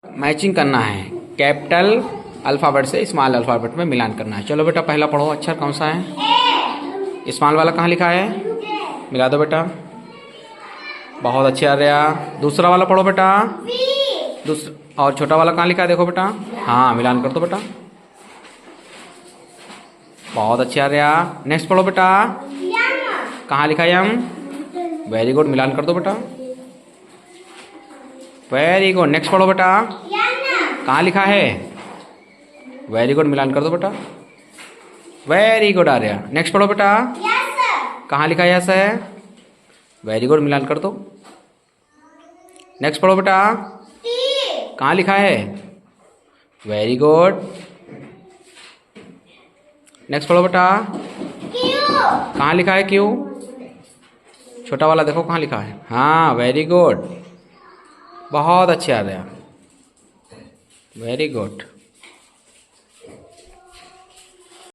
Matching करना है, capital alphabet से स्मॉल अल्फ़ाबेट में मिलान करना है। चलो बेटा पहला पढ़ो, अक्षर कौन सा है? स्मॉल वाला कहाँ लिखा है? मिला दो बेटा, बहुत अच्छे आ रहा। दूसरा वाला पढ़ो बेटा, दूसरा और छोटा वाला कहाँ लिखा है देखो बेटा, हाँ मिलान कर दो बेटा, बहुत अच्छे आ रहा। नेक्स्ट पढ़ो बेटा, कहाँ लिखा है यम? वेरी गुड, मिलान कर दो बेटा, वेरी गुड। नेक्स्ट पढ़ो बेटा, कहाँ लिखा है? वेरी गुड, मिलान कर दो बेटा, वेरी गुड आ रहा। नेक्स्ट पढ़ो बेटा, कहाँ लिखा है? यस है, वेरी गुड, मिलान कर दो। नेक्स्ट पढ़ो बेटा, कहाँ लिखा है? Very good. नेक्स्ट पढ़ो बेटा, कहाँ लिखा है? क्यू। छोटा वाला देखो कहाँ लिखा है, हाँ वेरी गुड, बहुत अच्छे आ रहे हैं, वेरी गुड।